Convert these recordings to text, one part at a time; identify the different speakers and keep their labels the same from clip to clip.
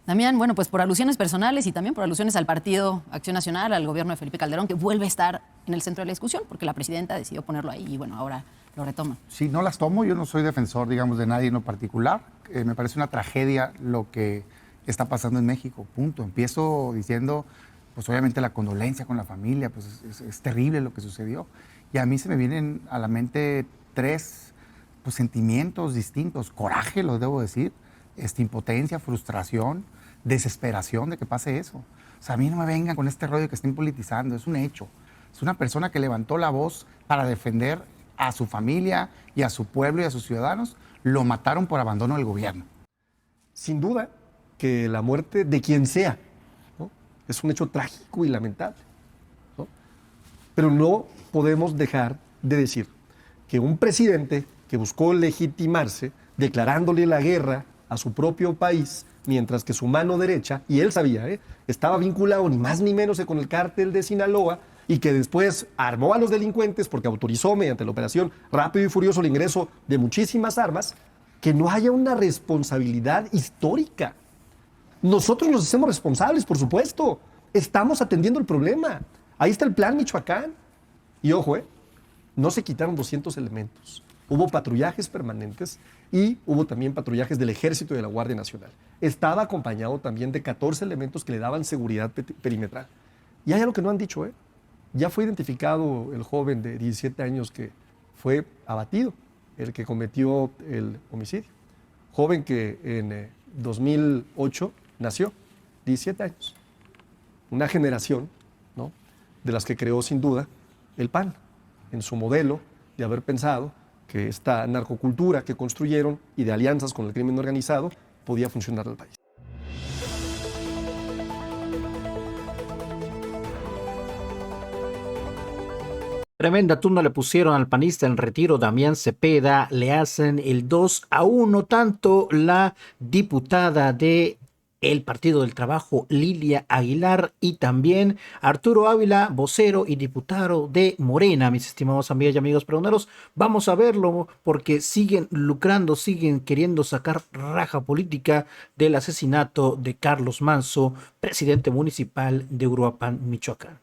Speaker 1: Damián, bueno, pues por alusiones personales y también por alusiones al Partido Acción Nacional, al gobierno de Felipe Calderón, que vuelve a estar en el centro de la discusión, porque la presidenta decidió ponerlo ahí y bueno, ahora lo retoma.
Speaker 2: Sí, no las tomo, yo no soy defensor, digamos, de nadie en lo particular. Me parece una tragedia lo que está pasando en México, punto. Empiezo diciendo, pues obviamente la condolencia con la familia, pues es terrible lo que sucedió. Y a mí se me vienen a la mente tres pues, sentimientos distintos. Coraje, lo debo decir, impotencia, frustración, desesperación de que pase eso. O sea, a mí no me vengan con este rollo que estén politizando, es un hecho. Es una persona que levantó la voz para defender a su familia y a su pueblo y a sus ciudadanos. Lo mataron por abandono del gobierno.
Speaker 3: Sin duda que la muerte de quien sea, ¿no?, es un hecho trágico y lamentable, ¿no? Pero no podemos dejar de decir que un presidente que buscó legitimarse declarándole la guerra a su propio país, mientras que su mano derecha, y él sabía, estaba vinculado ni más ni menos con el cártel de Sinaloa, y que después armó a los delincuentes porque autorizó mediante la operación Rápido y Furioso el ingreso de muchísimas armas, que no haya una responsabilidad histórica. Nosotros nos hacemos responsables, por supuesto. Estamos atendiendo el problema. Ahí está el plan Michoacán. Y ojo, no se quitaron 200 elementos. Hubo patrullajes permanentes y hubo también patrullajes del Ejército y de la Guardia Nacional. Estaba acompañado también de 14 elementos que le daban seguridad perimetral. Y hay algo que no han dicho, Ya fue identificado el joven de 17 años que fue abatido, el que cometió el homicidio. Joven que en 2008 nació, 17 años. Una generación, ¿no?, de las que creó sin duda el PAN, en su modelo de haber pensado que esta narcocultura que construyeron y de alianzas con el crimen organizado podía funcionar en el país.
Speaker 4: Tremenda tunda le pusieron al panista en retiro Damián Cepeda, le hacen el 2-1, tanto la diputada de el Partido del Trabajo, Lilia Aguilar, y también Arturo Ávila, vocero y diputado de Morena. Mis estimados amigas y amigos pregoneros, vamos a verlo porque siguen lucrando, siguen queriendo sacar raja política del asesinato de Carlos Manso, presidente municipal de Uruapan, Michoacán.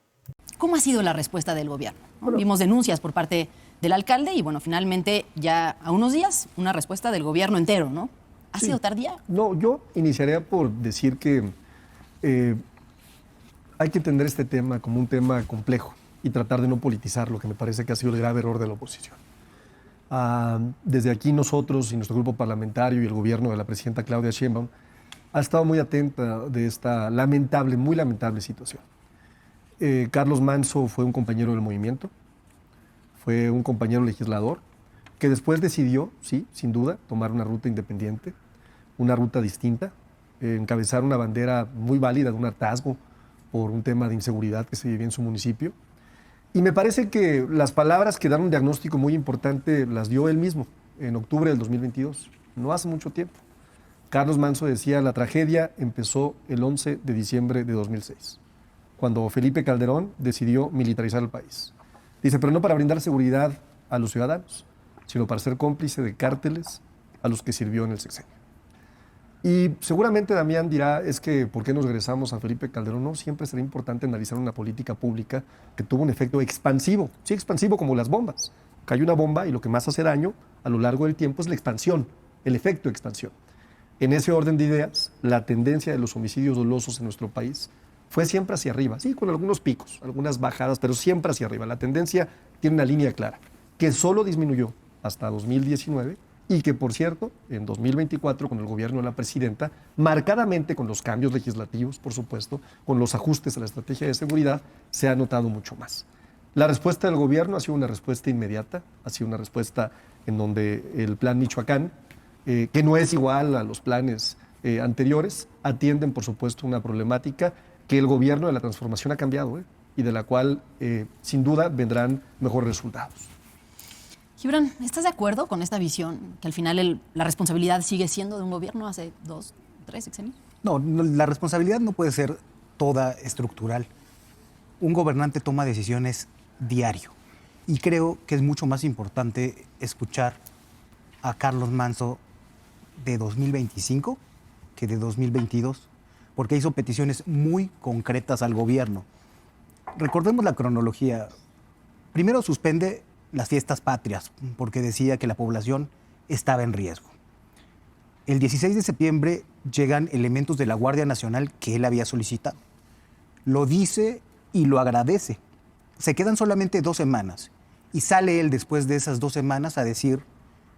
Speaker 1: ¿Cómo ha sido la respuesta del gobierno? Bueno, vimos denuncias por parte del alcalde y bueno, finalmente ya a unos días una respuesta del gobierno entero, ¿no? ¿Ha sido tardía?
Speaker 3: No, yo iniciaría por decir que hay que entender este tema como un tema complejo y tratar de no politizar lo que me parece que ha sido el grave error de la oposición. Desde aquí nosotros y nuestro grupo parlamentario y el gobierno de la presidenta Claudia Sheinbaum ha estado muy atenta de esta lamentable, muy lamentable situación. Carlos Manso fue un compañero del movimiento, fue un compañero legislador que después decidió, sí, sin duda, tomar una ruta independiente, una ruta distinta, encabezar una bandera muy válida de un hartazgo por un tema de inseguridad que se vivía en su municipio. Y me parece que las palabras que dan un diagnóstico muy importante las dio él mismo en octubre del 2022, no hace mucho tiempo. Carlos Manso decía, la tragedia empezó el 11 de diciembre de 2006. Cuando Felipe Calderón decidió militarizar el país. Dice, pero no para brindar seguridad a los ciudadanos, sino para ser cómplice de cárteles a los que sirvió en el sexenio. Y seguramente Damián dirá, es que ¿por qué nos regresamos a Felipe Calderón? No, siempre será importante analizar una política pública que tuvo un efecto expansivo, sí, expansivo como las bombas. Cayó una bomba y lo que más hace daño a lo largo del tiempo es la expansión, el efecto expansión. En ese orden de ideas, la tendencia de los homicidios dolosos en nuestro país fue siempre hacia arriba, sí, con algunos picos, algunas bajadas, pero siempre hacia arriba. La tendencia tiene una línea clara, que solo disminuyó hasta 2019 y que, por cierto, en 2024, con el gobierno de la presidenta, marcadamente con los cambios legislativos, por supuesto, con los ajustes a la estrategia de seguridad, se ha notado mucho más. La respuesta del gobierno ha sido una respuesta inmediata, ha sido una respuesta en donde el plan Michoacán, que no es igual a los planes anteriores, atienden, por supuesto, una problemática que el gobierno de la transformación ha cambiado y de la cual, sin duda, vendrán mejores resultados.
Speaker 1: Gibran, ¿estás de acuerdo con esta visión que al final la responsabilidad sigue siendo de un gobierno hace 2, 3 sexenios?
Speaker 5: No, la responsabilidad no puede ser toda estructural. Un gobernante toma decisiones diario y creo que es mucho más importante escuchar a Carlos Manso de 2025 que de 2022. porque hizo peticiones muy concretas al gobierno. Recordemos la cronología. Primero suspende las fiestas patrias, porque decía que la población estaba en riesgo. El 16 de septiembre llegan elementos de la Guardia Nacional que él había solicitado. Lo dice y lo agradece. Se quedan solamente 2 semanas y sale él después de esas 2 semanas a decir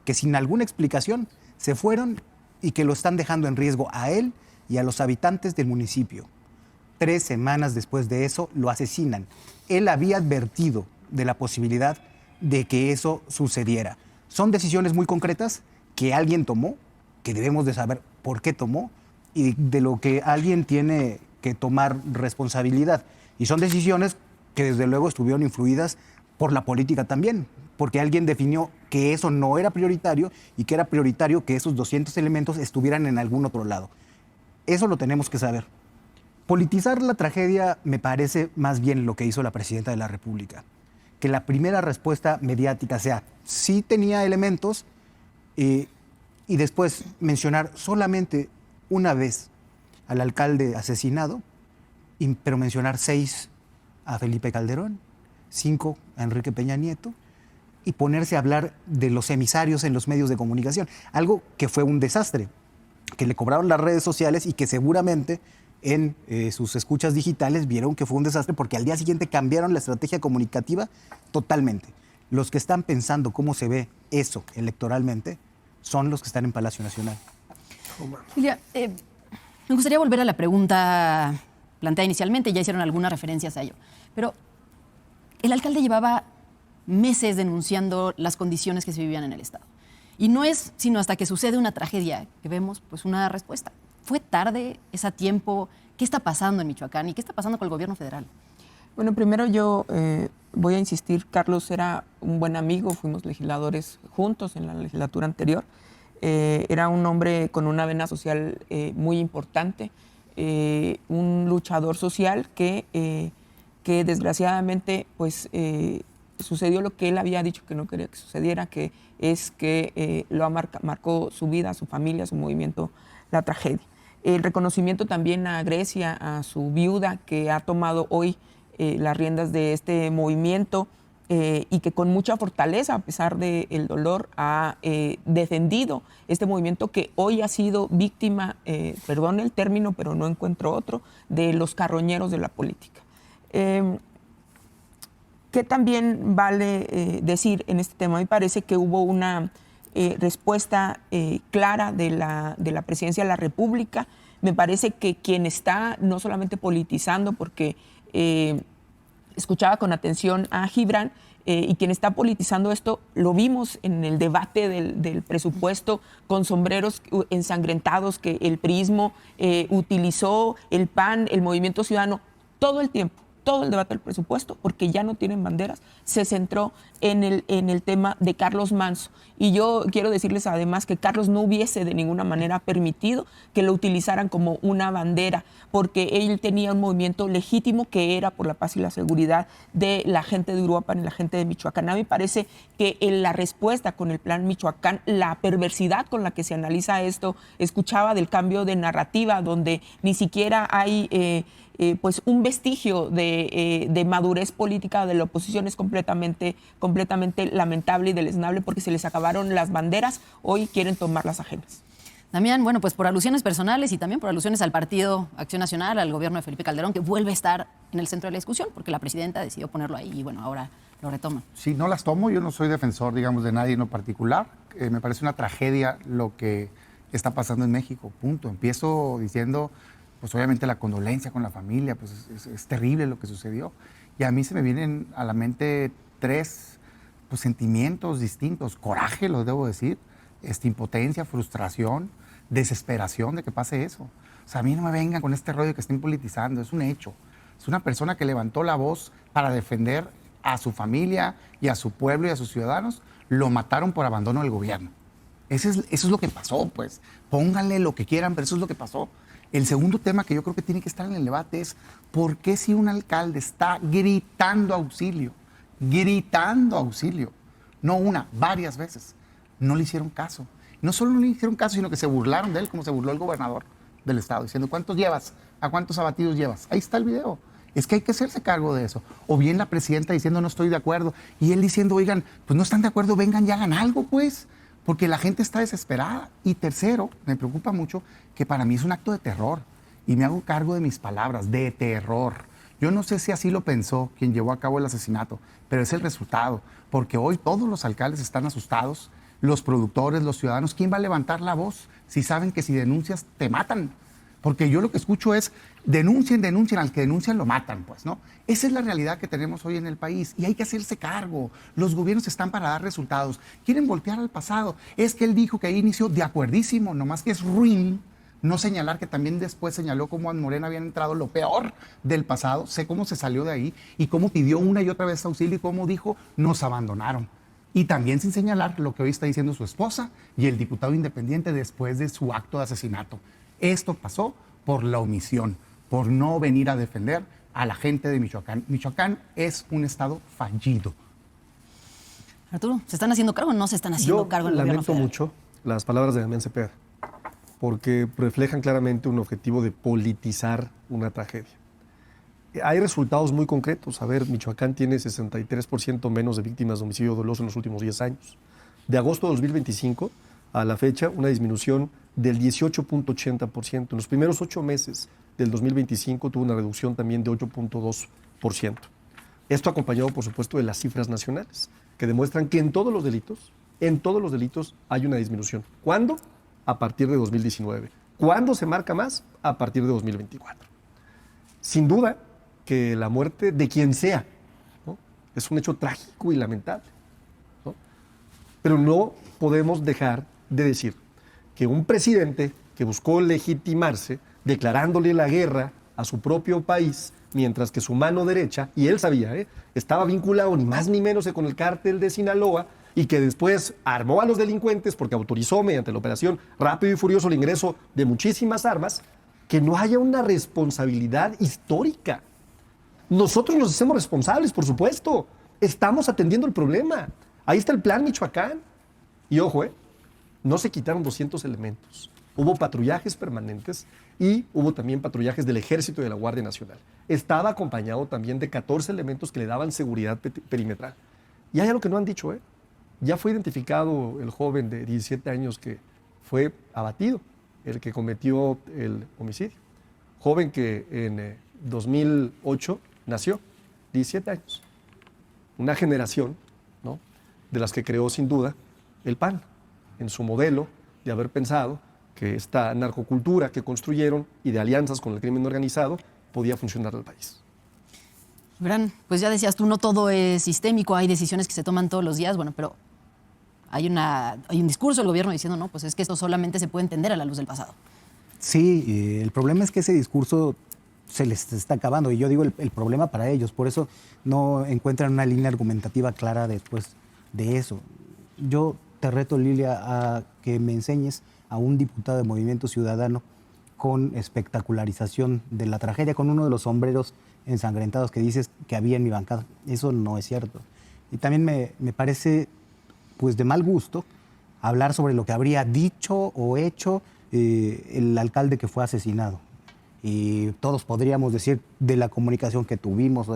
Speaker 5: que sin alguna explicación se fueron y que lo están dejando en riesgo a él y a los habitantes del municipio. 3 semanas después de eso lo asesinan. Él había advertido de la posibilidad de que eso sucediera. Son decisiones muy concretas que alguien tomó, que debemos de saber por qué tomó y de lo que alguien tiene que tomar responsabilidad. Y son decisiones que desde luego estuvieron influidas por la política también, porque alguien definió que eso no era prioritario y que era prioritario que esos 200 elementos estuvieran en algún otro lado. Eso lo tenemos que saber. Politizar la tragedia me parece más bien lo que hizo la presidenta de la República. Que la primera respuesta mediática sea, sí tenía elementos, y después mencionar solamente una vez al alcalde asesinado, pero mencionar 6 a Felipe Calderón, 5 a Enrique Peña Nieto, y ponerse a hablar de los emisarios en los medios de comunicación. Algo que fue un desastre, que le cobraron las redes sociales y que seguramente en sus escuchas digitales vieron que fue un desastre porque al día siguiente cambiaron la estrategia comunicativa totalmente. Los que están pensando cómo se ve eso electoralmente son los que están en Palacio Nacional.
Speaker 1: Julia, me gustaría volver a la pregunta planteada inicialmente, ya hicieron algunas referencias a ello, pero el alcalde llevaba meses denunciando las condiciones que se vivían en el Estado. Y no es sino hasta que sucede una tragedia que vemos pues, una respuesta. ¿Fue tarde? ¿Es a tiempo? ¿Qué está pasando en Michoacán? ¿Y qué está pasando con el gobierno federal?
Speaker 6: Bueno, primero yo voy a insistir, Carlos era un buen amigo, fuimos legisladores juntos en la legislatura anterior. Era un hombre con una vena social muy importante, un luchador social que desgraciadamente pues, sucedió lo que él había dicho que no quería que sucediera, que es que marcó su vida, su familia, su movimiento, la tragedia. El reconocimiento también a Grecia, a su viuda, que ha tomado hoy las riendas de este movimiento y que con mucha fortaleza, a pesar del dolor, ha defendido este movimiento que hoy ha sido víctima, perdón el término, pero no encuentro otro, de los carroñeros de la política. ¿Qué también vale decir en este tema? Me parece que hubo una respuesta clara de la Presidencia de la República. Me parece que quien está no solamente politizando, porque escuchaba con atención a Gibran, y quien está politizando esto, lo vimos en el debate del presupuesto con sombreros ensangrentados que el priismo utilizó, el PAN, el Movimiento Ciudadano, todo el tiempo. Todo el debate del presupuesto, porque ya no tienen banderas, se centró en el tema de Carlos Manso. Y yo quiero decirles además que Carlos no hubiese de ninguna manera permitido que lo utilizaran como una bandera, porque él tenía un movimiento legítimo que era por la paz y la seguridad de la gente de Uruapan y la gente de Michoacán. A mí me parece que en la respuesta con el Plan Michoacán, la perversidad con la que se analiza esto, escuchaba del cambio de narrativa, donde ni siquiera hay pues un vestigio de madurez política de la oposición. Es completamente lamentable y deleznable porque se les acabaron las banderas, hoy quieren tomar las ajenas.
Speaker 1: Damián, bueno, pues por alusiones personales y también por alusiones al Partido Acción Nacional, al gobierno de Felipe Calderón, que vuelve a estar en el centro de la discusión porque la presidenta decidió ponerlo ahí y bueno, ahora lo retoma.
Speaker 2: Sí, no las tomo, yo no soy defensor, digamos, de nadie en lo particular. Me parece una tragedia lo que está pasando en México, punto. Empiezo diciendo, pues obviamente la condolencia con la familia, pues es terrible lo que sucedió. Y a mí se me vienen a la mente 3 pues, sentimientos distintos. Coraje, lo debo decir, impotencia, frustración, desesperación de que pase eso. O sea, a mí no me vengan con este rollo que estén politizando, es un hecho. Es una persona que levantó la voz para defender a su familia y a su pueblo y a sus ciudadanos. Lo mataron por abandono del gobierno. Eso es lo que pasó, pues. Pónganle lo que quieran, pero eso es lo que pasó. El segundo tema que yo creo que tiene que estar en el debate es por qué si un alcalde está gritando auxilio, no una, varias veces, no le hicieron caso. No solo no le hicieron caso, sino que se burlaron de él como se burló el gobernador del Estado, diciendo, ¿cuántos llevas? ¿A cuántos abatidos llevas? Ahí está el video. Es que hay que hacerse cargo de eso. O bien la presidenta diciendo, no estoy de acuerdo, y él diciendo, oigan, pues no están de acuerdo, vengan y hagan algo, pues, porque la gente está desesperada. Y tercero, me preocupa mucho que para mí es un acto de terror, y me hago cargo de mis palabras, de terror. Yo no sé si así lo pensó quien llevó a cabo el asesinato, pero es el resultado, porque hoy todos los alcaldes están asustados, los productores, los ciudadanos. ¿Quién va a levantar la voz si saben que si denuncias te matan? Porque yo lo que escucho es, denuncien, al que denuncian lo matan, pues, ¿no? Esa es la realidad que tenemos hoy en el país y hay que hacerse cargo. Los gobiernos están para dar resultados. Quieren voltear al pasado. Es que él dijo que ahí inició de acuerdísimo, nomás que es ruin no señalar que también después señaló cómo a Morena habían entrado lo peor del pasado. Sé cómo se salió de ahí y cómo pidió una y otra vez auxilio y cómo dijo, nos abandonaron. Y también sin señalar lo que hoy está diciendo su esposa y el diputado independiente después de su acto de asesinato. Esto pasó por la omisión, por no venir a defender a la gente de Michoacán. Michoacán es un estado fallido.
Speaker 1: Arturo, ¿se están haciendo cargo o no se están haciendo cargo en el gobierno
Speaker 3: lamento
Speaker 1: federal?
Speaker 3: mucho las palabras de Damián Cepeda, porque reflejan claramente un objetivo de politizar una tragedia. Hay resultados muy concretos. A ver, Michoacán tiene 63% menos de víctimas de homicidio doloso en los últimos 10 años. De agosto de 2025 a la fecha, una disminución del 18.80%. En los primeros 8 meses del 2025 tuvo una reducción también de 8.2%. Esto acompañado, por supuesto, de las cifras nacionales, que demuestran que en todos los delitos hay una disminución. ¿Cuándo? A partir de 2019. ¿Cuándo se marca más? A partir de 2024. Sin duda que la muerte de quien sea, ¿no?, es un hecho trágico y lamentable, ¿no? Pero no podemos dejar de decir que un presidente que buscó legitimarse declarándole la guerra a su propio país, mientras que su mano derecha, y él sabía, estaba vinculado ni más ni menos que con el cártel de Sinaloa, y que después armó a los delincuentes porque autorizó mediante la operación Rápido y Furioso el ingreso de muchísimas armas, que no haya una responsabilidad histórica. Nosotros nos hacemos responsables, por supuesto. Estamos atendiendo el problema. Ahí está el plan Michoacán. Y ojo, no se quitaron 200 elementos. Hubo patrullajes permanentes y hubo también patrullajes del Ejército y de la Guardia Nacional. Estaba acompañado también de 14 elementos que le daban seguridad perimetral. Y hay algo que no han dicho, Ya fue identificado el joven de 17 años que fue abatido, el que cometió el homicidio. Joven que en 2008 nació, 17 años. Una generación, ¿no?, de las que creó sin duda el PAN, en su modelo de haber pensado que esta narcocultura que construyeron y de alianzas con el crimen organizado podía funcionar al país.
Speaker 1: Verán, pues ya decías tú, no todo es sistémico, hay decisiones que se toman todos los días, bueno, pero hay un discurso del gobierno diciendo, no, pues es que esto solamente se puede entender a la luz del pasado.
Speaker 5: Sí, el problema es que ese discurso se les está acabando, y yo digo el problema para ellos, por eso no encuentran una línea argumentativa clara después de eso. Yo te reto, Lilia, a que me enseñes a un diputado de Movimiento Ciudadano con espectacularización de la tragedia, con uno de los sombreros ensangrentados que dices que había en mi bancada. Eso no es cierto. Y también me parece, pues, de mal gusto hablar sobre lo que habría dicho o hecho el alcalde que fue asesinado. Y todos podríamos decir de la comunicación que tuvimos.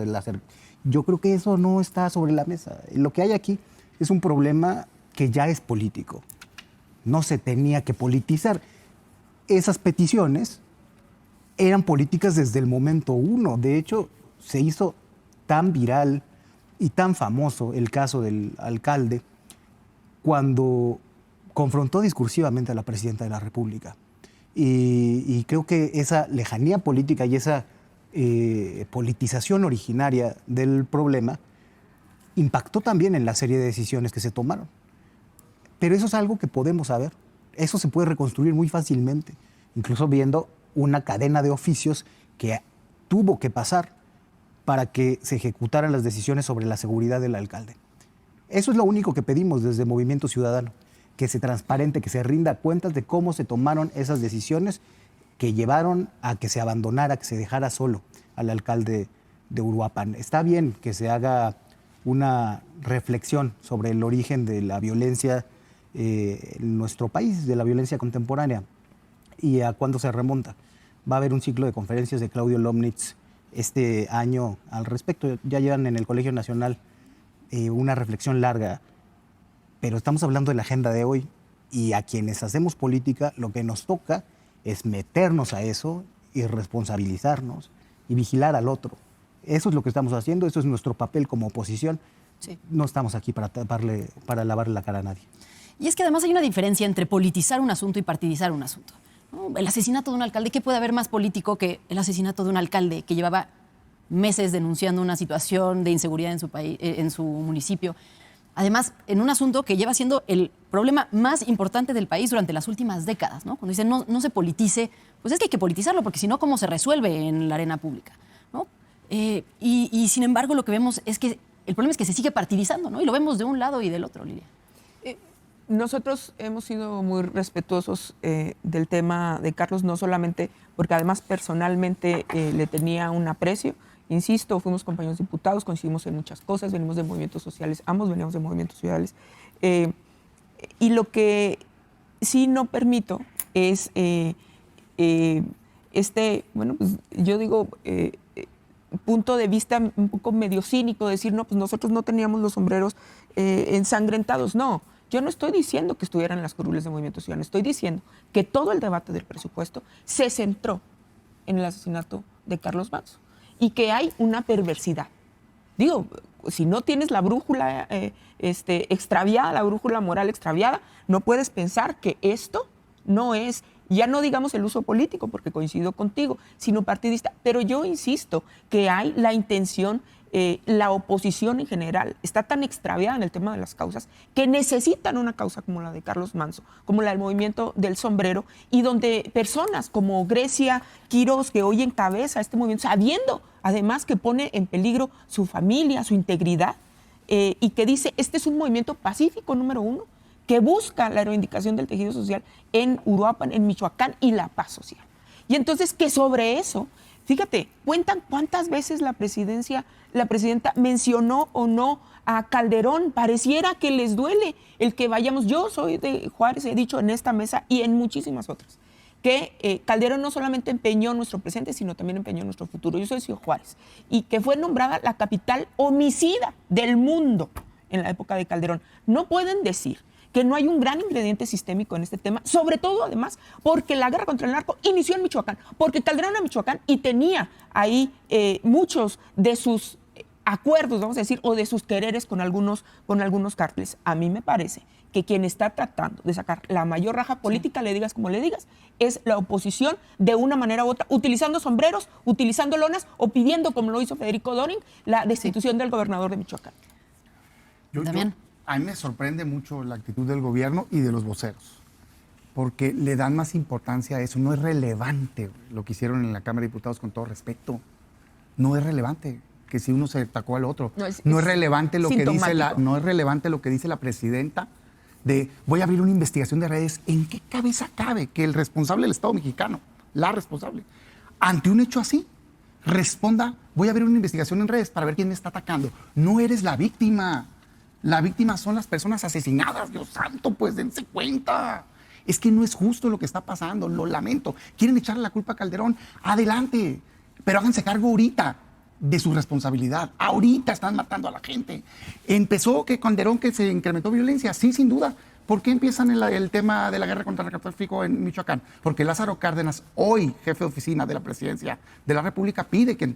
Speaker 5: Yo creo que eso no está sobre la mesa. Lo que hay aquí es un problema que ya es político. No se tenía que politizar. Esas peticiones eran políticas desde el momento uno. De hecho, se hizo tan viral y tan famoso el caso del alcalde cuando confrontó discursivamente a la presidenta de la República. Y creo que esa lejanía política y esa politización originaria del problema impactó también en la serie de decisiones que se tomaron. Pero eso es algo que podemos saber. Eso se puede reconstruir muy fácilmente, incluso viendo una cadena de oficios que tuvo que pasar para que se ejecutaran las decisiones sobre la seguridad del alcalde. Eso es lo único que pedimos desde Movimiento Ciudadano, que se transparente, que se rinda cuentas de cómo se tomaron esas decisiones que llevaron a que se abandonara, que se dejara solo al alcalde de Uruapan. Está bien que se haga una reflexión sobre el origen de la violencia en nuestro país, de la violencia contemporánea. ¿Y a cuándo se remonta? Va a haber un ciclo de conferencias de Claudio Lomnitz este año al respecto. Ya llevan en el Colegio Nacional una reflexión larga, pero estamos hablando de la agenda de hoy y a quienes hacemos política lo que nos toca es meternos a eso y responsabilizarnos y vigilar al otro. Eso es lo que estamos haciendo, eso es nuestro papel como oposición.
Speaker 1: Sí.
Speaker 5: No estamos aquí para lavarle la cara a nadie.
Speaker 1: Y es que además hay una diferencia entre politizar un asunto y partidizar un asunto, ¿no? El asesinato de un alcalde, ¿qué puede haber más político que el asesinato de un alcalde que llevaba meses denunciando una situación de inseguridad en su país, en su municipio? Además, en un asunto que lleva siendo el problema más importante del país durante las últimas décadas, ¿no? Cuando dicen no se politice, pues es que hay que politizarlo, porque si no, ¿cómo se resuelve en la arena pública, ¿no? Y sin embargo, lo que vemos es que el problema es que se sigue partidizando, ¿no? Y lo vemos de un lado y del otro, Lilia.
Speaker 6: Nosotros hemos sido muy respetuosos del tema de Carlos, no solamente porque además personalmente le tenía un aprecio. Insisto, fuimos compañeros diputados, coincidimos en muchas cosas, venimos de movimientos sociales, ambos veníamos de movimientos sociales. Y lo que sí no permito es bueno, pues yo digo, punto de vista un poco medio cínico, decir, no, pues nosotros no teníamos los sombreros ensangrentados. No, yo no estoy diciendo que estuvieran en las curules de Movimiento Ciudadano, estoy diciendo que todo el debate del presupuesto se centró en el asesinato de Carlos Manso y que hay una perversidad. Digo, si no tienes la brújula extraviada, la brújula moral extraviada, no puedes pensar que esto no es, ya no digamos el uso político, porque coincido contigo, sino partidista. Pero yo insisto que hay la intención, la oposición en general está tan extraviada en el tema de las causas que necesitan una causa como la de Carlos Manso, como la del movimiento del sombrero, y donde personas como Grecia Quiroz, que hoy encabeza este movimiento, sabiendo además que pone en peligro su familia, su integridad, y que dice, este es un movimiento pacífico número uno, que busca la reivindicación del tejido social en Uruapan, en Michoacán, y la paz social. Y entonces que sobre eso, fíjate, cuentan cuántas veces la presidenta mencionó o no a Calderón. Pareciera que les duele el que vayamos. Yo soy de Juárez, he dicho en esta mesa y en muchísimas otras, que Calderón no solamente empeñó nuestro presente, sino también empeñó nuestro futuro. Yo soy de Ciudad Juárez, y que fue nombrada la capital homicida del mundo en la época de Calderón. No pueden decir que no hay un gran ingrediente sistémico en este tema, sobre todo, además, porque la guerra contra el narco inició en Michoacán, porque Calderón era Michoacán y tenía ahí muchos de sus acuerdos, vamos a decir, o de sus quereres con algunos cárteles. A mí me parece que quien está tratando de sacar la mayor raja política, le digas como le digas, es la oposición de una manera u otra, utilizando sombreros, utilizando lonas o pidiendo, como lo hizo Federico Doring, la destitución del gobernador de Michoacán.
Speaker 2: A mí me sorprende mucho la actitud del gobierno y de los voceros, porque le dan más importancia a eso. No es relevante lo que hicieron en la Cámara de Diputados, con todo respeto. No es relevante que si uno se atacó al otro. No es relevante lo que dice no es relevante lo que dice la presidenta de voy a abrir una investigación de redes. ¿En qué cabeza cabe que el responsable del Estado mexicano, la responsable, ante un hecho así, responda, voy a abrir una investigación en redes para ver quién me está atacando? No eres la víctima. La víctima son las personas asesinadas. Dios santo, pues dense cuenta. Es que no es justo lo que está pasando, lo lamento. ¿Quieren echarle la culpa a Calderón? Adelante, pero háganse cargo ahorita de su responsabilidad. Ahorita están matando a la gente. Empezó que Calderón, que se incrementó violencia, sí, sin duda. ¿Por qué empiezan el tema de la guerra contra el narcotráfico en Michoacán? Porque Lázaro Cárdenas, hoy jefe de oficina de la presidencia de la República, pide que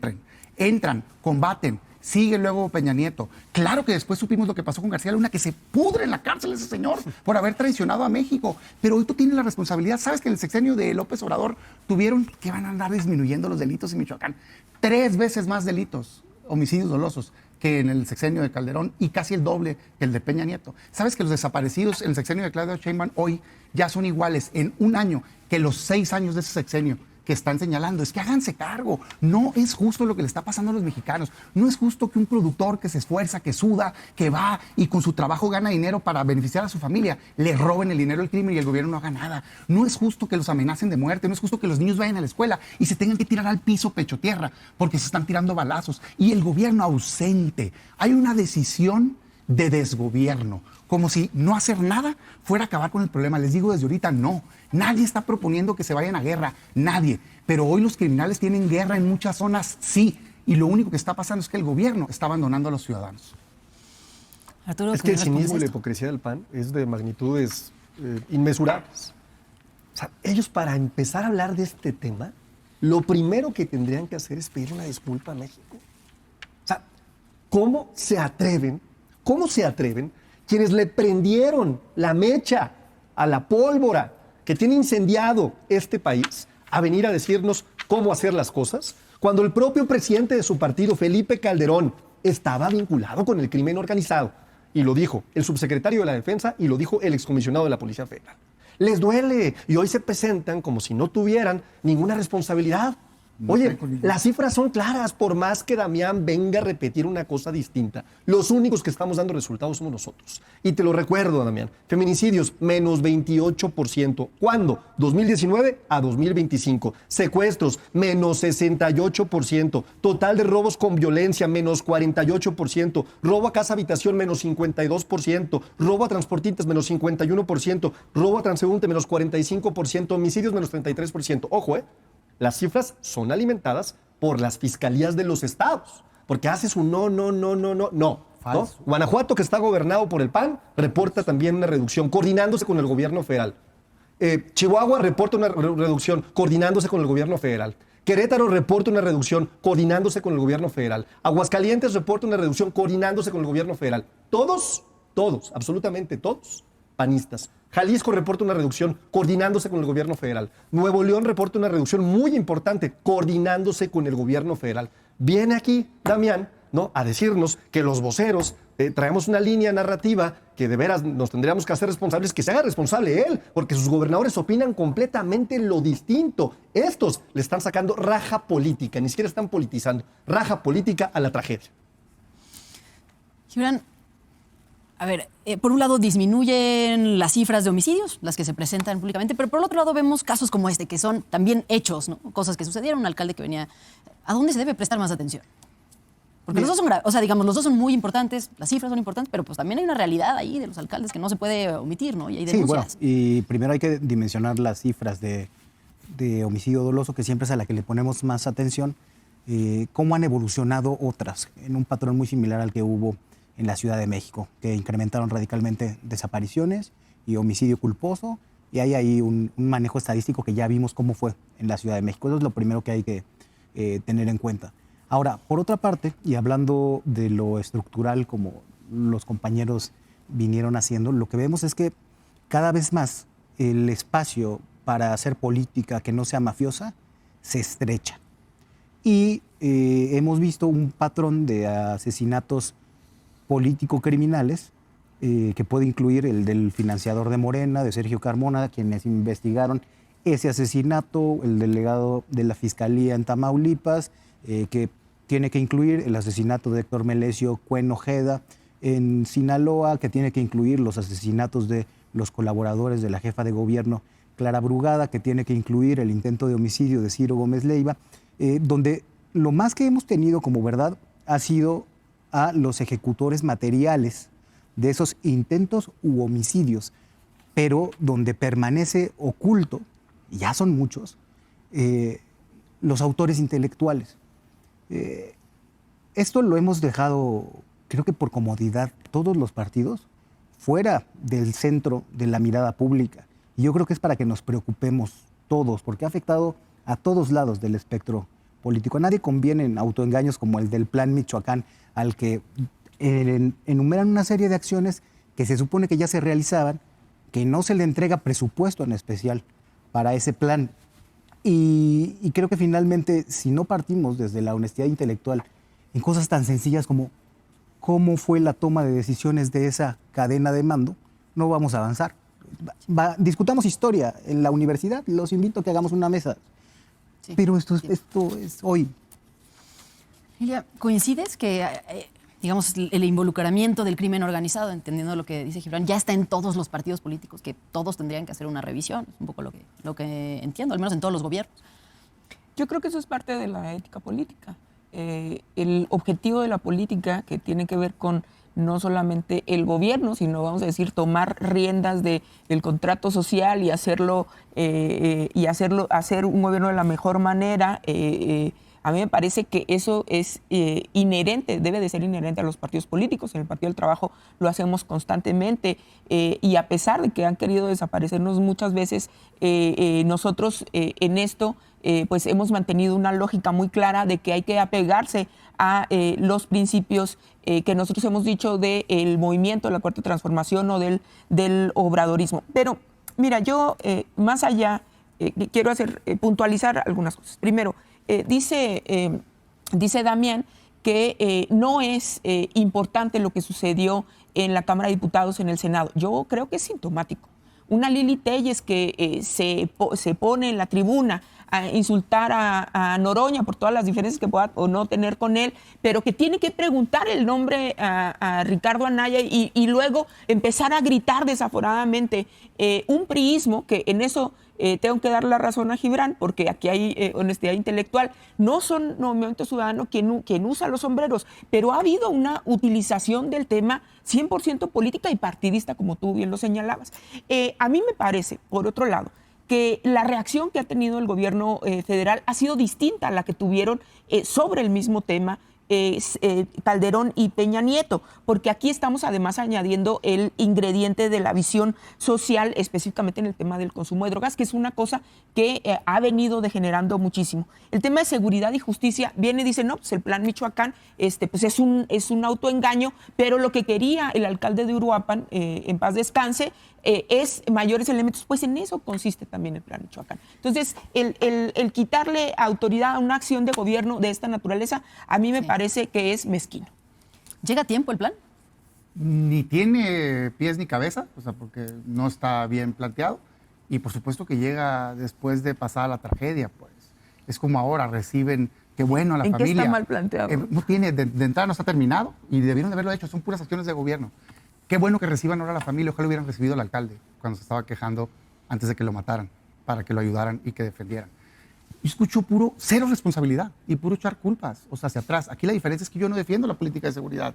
Speaker 2: entran, combaten. Sigue luego Peña Nieto. Claro que después supimos lo que pasó con García Luna, que se pudre en la cárcel ese señor por haber traicionado a México. Pero hoy tú tienes la responsabilidad. ¿Sabes que en el sexenio de López Obrador tuvieron que van a andar disminuyendo los delitos en Michoacán? 3 veces más delitos, homicidios dolosos, que en el sexenio de Calderón, y casi el doble que el de Peña Nieto. ¿Sabes que los desaparecidos en el sexenio de Claudia Sheinbaum hoy ya son iguales en un año que los 6 años de ese sexenio que están señalando? Es que háganse cargo. No es justo lo que le está pasando a los mexicanos. No es justo que un productor que se esfuerza, que suda, que va y con su trabajo gana dinero para beneficiar a su familia, le roben el dinero del crimen y el gobierno no haga nada. No es justo que los amenacen de muerte. No es justo que los niños vayan a la escuela y se tengan que tirar al piso pecho tierra porque se están tirando balazos. Y el gobierno ausente. Hay una decisión de desgobierno, como si no hacer nada fuera a acabar con el problema. Les digo desde ahorita, no, nadie está proponiendo que se vayan a guerra, nadie. Pero hoy los criminales tienen guerra en muchas zonas, sí, y lo único que está pasando es que el gobierno está abandonando a los ciudadanos.
Speaker 1: Arturo,
Speaker 3: Es que el
Speaker 1: ¿cómo
Speaker 3: cinismo y
Speaker 1: respondes
Speaker 3: la
Speaker 1: esto?
Speaker 3: hipocresía del PAN es de magnitudes inmesurables. O sea, ellos para empezar a hablar de este tema, lo primero que tendrían que hacer es pedir una disculpa a México. O sea, ¿cómo se atreven quienes le prendieron la mecha a la pólvora que tiene incendiado este país a venir a decirnos cómo hacer las cosas, cuando el propio presidente de su partido, Felipe Calderón, estaba vinculado con el crimen organizado? Y lo dijo el subsecretario de la Defensa y lo dijo el excomisionado de la Policía Federal. Les duele y hoy se presentan como si no tuvieran ninguna responsabilidad. Oye, las cifras son claras, por más que Damián venga a repetir una cosa distinta. Los únicos que estamos dando resultados somos nosotros. Y te lo recuerdo, Damián, feminicidios, menos 28%. ¿Cuándo? 2019 a 2025. Secuestros, menos 68%. Total de robos con violencia, menos 48%. Robo a casa habitación, menos 52%. Robo a transportistas, menos 51%. Robo a transeúnte, menos 45%. Homicidios, menos 33%. Ojo, las cifras son alimentadas por las fiscalías de los estados, porque haces un no.
Speaker 2: Falso.
Speaker 3: Guanajuato, que está gobernado por el PAN, reporta también una reducción, coordinándose con el gobierno federal. Chihuahua reporta una reducción, coordinándose con el gobierno federal. Querétaro reporta una reducción, coordinándose con el gobierno federal. Aguascalientes reporta una reducción, coordinándose con el gobierno federal. Todos, absolutamente todos, panistas. Jalisco reporta una reducción coordinándose con el gobierno federal. Nuevo León reporta una reducción muy importante coordinándose con el gobierno federal. Viene aquí Damián, ¿no?, a decirnos que los voceros traemos una línea narrativa que de veras nos tendríamos que hacer responsables, que se haga responsable él, porque sus gobernadores opinan completamente lo distinto. Estos le están sacando raja política, ni siquiera están politizando, raja política a la tragedia.
Speaker 1: Gibran, a ver, por un lado disminuyen las cifras de homicidios, las que se presentan públicamente, pero por el otro lado vemos casos como este, que son también hechos, ¿no? Cosas que sucedieron, un alcalde que venía. ¿A dónde se debe prestar más atención? Porque los dos son graves, o sea, digamos, los dos son muy importantes, las cifras son importantes, pero pues también hay una realidad ahí de los alcaldes que no se puede omitir, ¿no? Y hay
Speaker 5: Sí, bueno,
Speaker 1: denuncias.
Speaker 5: y primero hay que dimensionar las cifras de homicidio doloso, que siempre es a la que le ponemos más atención, cómo han evolucionado otras, en un patrón muy similar al que hubo en la Ciudad de México, que incrementaron radicalmente desapariciones y homicidio culposo, y hay ahí un manejo estadístico que ya vimos cómo fue en la Ciudad de México. Eso es lo primero que hay que tener en cuenta. Ahora, por otra parte, y hablando de lo estructural, como los compañeros vinieron haciendo, lo que vemos es que cada vez más el espacio para hacer política que no sea mafiosa se estrecha. Y hemos visto un patrón de asesinatos político-criminales que puede incluir el del financiador de Morena, de Sergio Carmona, quienes investigaron ese asesinato, el delegado de la Fiscalía en Tamaulipas, que tiene que incluir el asesinato de Héctor Melesio Cuen Ojeda en Sinaloa, que tiene que incluir los asesinatos de los colaboradores de la jefa de gobierno Clara Brugada, que tiene que incluir el intento de homicidio de Ciro Gómez Leiva, donde lo más que hemos tenido como verdad ha sido a los ejecutores materiales de esos intentos u homicidios, pero donde permanece oculto, y ya son muchos, los autores intelectuales. Esto lo hemos dejado, creo que por comodidad, todos los partidos fuera del centro de la mirada pública. Y yo creo que es para que nos preocupemos todos, porque ha afectado a todos lados del espectro político. A nadie convienen autoengaños como el del Plan Michoacán, al que enumeran una serie de acciones que se supone que ya se realizaban, que no se le entrega presupuesto en especial para ese plan. Y creo que finalmente, si no partimos desde la honestidad intelectual en cosas tan sencillas como cómo fue la toma de decisiones de esa cadena de mando, no vamos a avanzar. Discutamos historia en la universidad, los invito a que hagamos una mesa. Sí. Pero esto es hoy.
Speaker 1: Lilia, ¿coincides que, digamos, el involucramiento del crimen organizado, entendiendo lo que dice Gibran, ya está en todos los partidos políticos, que todos tendrían que hacer una revisión? Es un poco lo que entiendo, al menos en todos los gobiernos.
Speaker 6: Yo creo que eso es parte de la ética política. El objetivo de la política, que tiene que ver con no solamente el gobierno, sino, vamos a decir, tomar riendas del contrato social y hacer un gobierno de la mejor manera. A mí me parece que eso es inherente, debe de ser inherente a los partidos políticos. En el Partido del Trabajo lo hacemos constantemente y a pesar de que han querido desaparecernos muchas veces, nosotros en esto pues hemos mantenido una lógica muy clara de que hay que apegarse a los principios que nosotros hemos dicho del movimiento de la Cuarta Transformación o del obradorismo. Pero mira, yo más allá quiero puntualizar algunas cosas. Primero, dice Damián que no es importante lo que sucedió en la Cámara de Diputados, en el Senado. Yo creo que es sintomático. Una Lili Téllez que se pone en la tribuna a insultar a Noroña por todas las diferencias que pueda o no tener con él, pero que tiene que preguntar el nombre a Ricardo Anaya y luego empezar a gritar desaforadamente un priismo, que en eso tengo que dar la razón a Gibran, porque aquí hay honestidad intelectual. No son Movimiento Ciudadano quien usa los sombreros, pero ha habido una utilización del tema 100% política y partidista, como tú bien lo señalabas. A mí me parece, por otro lado, que la reacción que ha tenido el gobierno federal ha sido distinta a la que tuvieron sobre el mismo tema Calderón y Peña Nieto, porque aquí estamos además añadiendo el ingrediente de la visión social, específicamente en el tema del consumo de drogas, que es una cosa que ha venido degenerando muchísimo. El tema de seguridad y justicia viene y dice, no, pues el Plan Michoacán pues es un autoengaño, pero lo que quería el alcalde de Uruapan, en paz descanse, es mayores elementos, pues en eso consiste también el Plan Michoacán. Entonces, el quitarle autoridad a una acción de gobierno de esta naturaleza, a mí me parece que es mezquino.
Speaker 1: ¿Llega a tiempo el plan?
Speaker 2: Ni tiene pies ni cabeza, o sea, porque no está bien planteado. Y por supuesto que llega después de pasar la tragedia, pues. Es como ahora, reciben, qué bueno, a la familia.
Speaker 6: ¿En qué está mal planteado?
Speaker 2: No tiene, de entrada no está terminado y debieron de haberlo hecho, son puras acciones de gobierno. Qué bueno que reciban ahora a la familia, ojalá hubieran recibido al alcalde cuando se estaba quejando antes de que lo mataran, para que lo ayudaran y que defendieran. Yo escucho puro cero responsabilidad y puro echar culpas, o sea, hacia atrás. Aquí la diferencia es que yo no defiendo la política de seguridad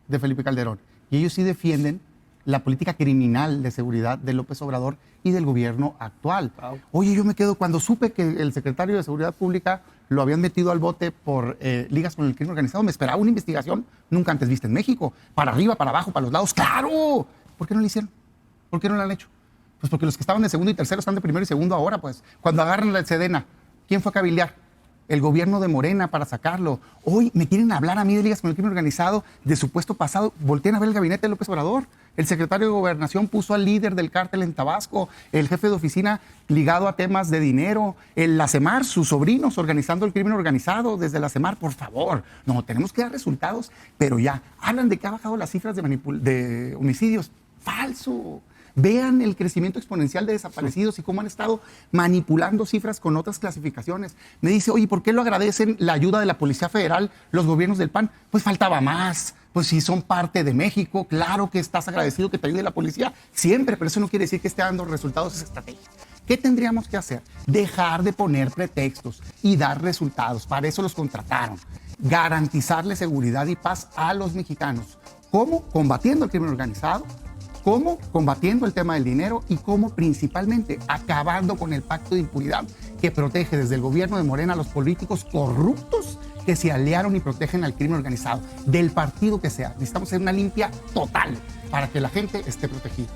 Speaker 2: de Felipe Calderón y ellos sí defienden la política criminal de seguridad de López Obrador y del gobierno actual. Wow. Oye, yo me quedo cuando supe que el secretario de Seguridad Pública lo habían metido al bote por ligas con el crimen organizado. Me esperaba una investigación nunca antes vista en México. Para arriba, para abajo, para los lados. ¡Claro! ¿Por qué no lo hicieron? ¿Por qué no lo han hecho? Pues porque los que estaban de segundo y tercero están de primero y segundo ahora, pues. Cuando agarran la Sedena, ¿quién fue a cabildear? El gobierno de Morena para sacarlo. Hoy me quieren hablar a mí de ligas con el crimen organizado, de supuesto pasado. Volteen a ver el gabinete de López Obrador. El secretario de Gobernación puso al líder del cártel en Tabasco, el jefe de oficina ligado a temas de dinero, la CEMAR, sus sobrinos organizando el crimen organizado desde la CEMAR. Por favor, no, tenemos que dar resultados, pero ya. Hablan de que ha bajado las cifras de homicidios. Falso. Vean el crecimiento exponencial de desaparecidos y cómo han estado manipulando cifras con otras clasificaciones. Me dice, oye, ¿por qué lo agradecen la ayuda de la Policía Federal, los gobiernos del PAN? Pues faltaba más. Pues si son parte de México, claro que estás agradecido que te ayude la policía siempre, pero eso no quiere decir que esté dando resultados esa estrategia. ¿Qué tendríamos que hacer? Dejar de poner pretextos y dar resultados. Para eso los contrataron. Garantizarle seguridad y paz a los mexicanos. ¿Cómo? Combatiendo el crimen organizado. ¿Cómo? Combatiendo el tema del dinero y cómo principalmente acabando con el pacto de impunidad que protege desde el gobierno de Morena a los políticos corruptos que se aliaron y protegen al crimen organizado, del partido que sea. Necesitamos hacer una limpia total para que la gente esté protegida.